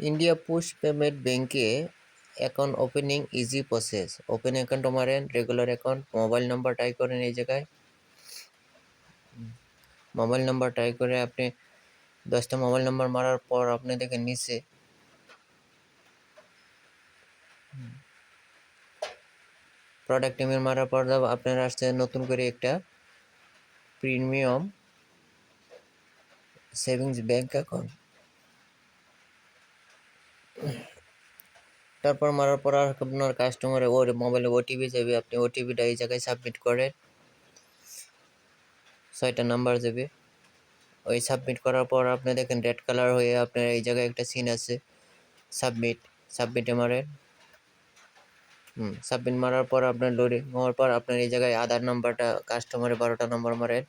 India post payment ব্যাংকে account opening easy process. Open account মারেন, regular account, mobile number type করেন এই জায়গায়। মোবাইল নাম্বার টাইপ করে আপনি 10টা মোবাইল নাম্বার মারার পর আপনি দেখেন নিচে প্রোডাক্ট ইমেল মারার পর আপনার আসছে নতুন করে একটা প্রিমিয়াম সেভিংস ব্যাংক অ্যাকাউন্ট। তারপর মারার পর আপনার কাস্টমারের ওর মোবাইলে ওটিপি যাবে, আপনি ওটিপিটা এই জায়গায় সাবমিট করেন। 6টা নাম্বার যাবে, ওই সাবমিট করার পর আপনি দেখেন রেড কালার হয়ে আপনার এই জায়গায় একটা সিন আছে সাবমিটে মারেন। সাবমিট মারার পর আপনার লোডিং হওয়ার পর আপনার এই জায়গায় আধার নাম্বারটা কাস্টমারের 12টা নাম্বার মারেন।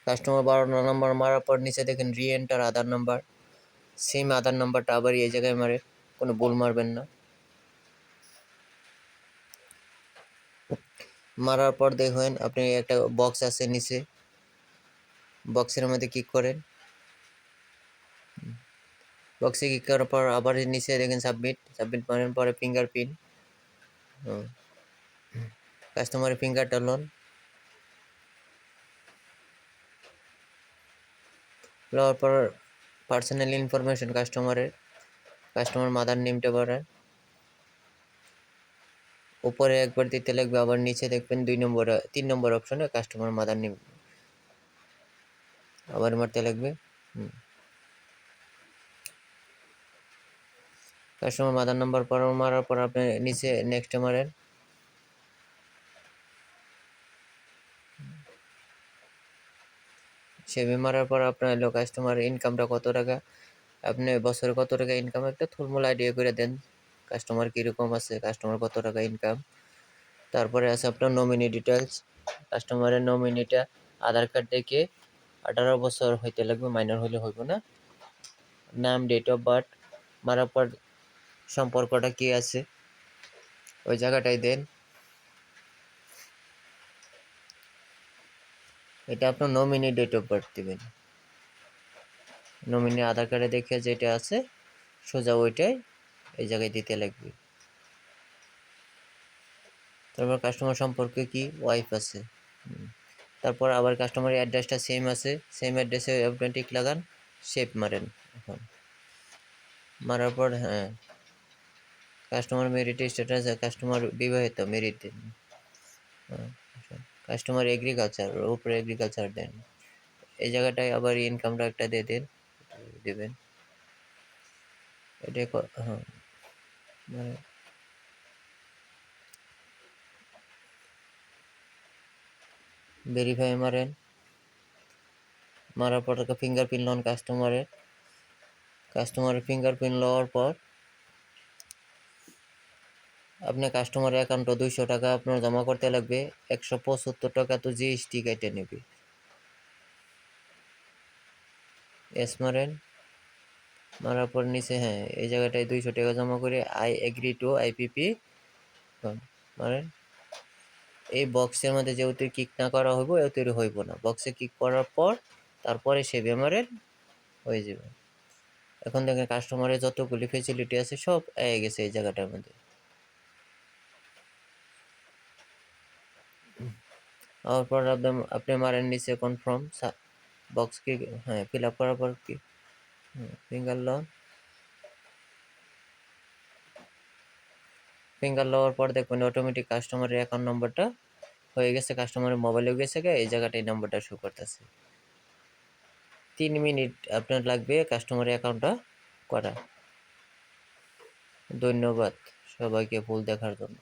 কাস্টমার 12টা নাম্বার মারার পর নিচে দেখেন রি এন্টার আধার নাম্বার, সেম আধার নাম্বারটা আবার এই জায়গায় মারে, কোনো ভুল মারবেন না। মারার পর দেখবেন আপনি একটা বক্স আছে নিচে, বক্সের মধ্যে ক্লিক করেন। বক্সে ক্লিক করার পর আবার নিচে দেখেন সাবমিট মারার পরে ফিঙ্গারপ্রিন্ট, কাস্টমারের ফিঙ্গারটা লন। লওয়ার পর পার্সোনাল ইনফরমেশন কাস্টমার মাদার নেমটা ভরেন। উপরে একবার দিতে লাগবে, আবার নিচে দেখবেন 3 নম্বর অপশনে কাস্টমার মাদার নেম আবার মারতে লাগবে। কাস্টমার মাদার নাম্বার পর মারার পর আপনি নিচে নেক্সট মারেন। সেভে মারার পর আপনার হলো কাস্টমার ইনকামটা কত টাকা, আপনি বছরে কত টাকা ইনকাম একটা থুলমূল আইডিয়া করে দেন কাস্টমার কীরকম আছে, কাস্টমার কত টাকা ইনকাম। তারপরে আছে আপনার নমিনি ডিটেলস, কাস্টমারের নমিনিটা আধার কার্ড থেকে 18 বছর হইতে লাগবে, মাইনর হইলে হইব না। নাম, ডেট অফ বার্থ মারার পর সম্পর্কটা কি আছে ওই জায়গাটাই দেন। এটা আপনার নমিনি ডেট অফ বার্থ দিবেন, নমিনি আধার কার্ডে দেখে যেটা আছে সোজা ওইটাই এই জায়গায় দিতে লাগবে। তারপর কাস্টমার সম্পর্কে কি ওয়াইফ আছে। তারপর আবার কাস্টমারের অ্যাড্রেসটা সেম আছে, সেম অ্যাড্রেসে আপনি টিক লাগান, সেভ মারেন। এখন মারার পর কাস্টমার মেরিট স্ট্যাটাস, কাস্টমার বিবাহিত মেরিট দেন। কাস্টমার এগ্রিকালচার, উপরে এগ্রিকালচার দেন। এই জায়গাটায় আবার ইনকামটা একটা দিয়ে দেবেন। এটা মানে ভেরিফাই মারেন। মারার পর ফিঙ্গারপ্রিন্ট লন কাস্টমারের ফিঙ্গারপ্রিন্ট লওয়ার পর আপনার কাস্টমারের অ্যাকাউন্টে 200 টাকা আপনার জমা করতে লাগবে। 175 টাকা তো জিএসটি কেটে নেবে। এস মারেন। মারার পর নিচে এই জায়গাটায় 200 টাকা জমা করে আই এগ্রি টু আইপিপি মারেন। এই বক্সের মধ্যে যেহেতু ক্লিক না করা হইব এত হইব না, বক্সে ক্লিক করার পর তারপরে সেভে মারেন, হয়ে যাবে। এখন দেখেন কাস্টমারের যতগুলি ফেসিলিটি আছে সব এসে গেছে এই জায়গাটার মধ্যে। তারপর আপনি মারেন নিচে কনফার্ম বক্স কি ফিল আপ করার পর কি ফিঙ্গার লওয়ার পর দেখবেন অটোমেটিক কাস্টমারের অ্যাকাউন্ট নম্বরটা হয়ে গেছে, কাস্টমারের মোবাইলেও গেছে এই জায়গাটায় নাম্বারটা শো করতেছে। 3 মিনিট আপনার লাগবে কাস্টমারের অ্যাকাউন্টটা করা। ধন্যবাদ সবাইকে ফুল দেখার জন্য।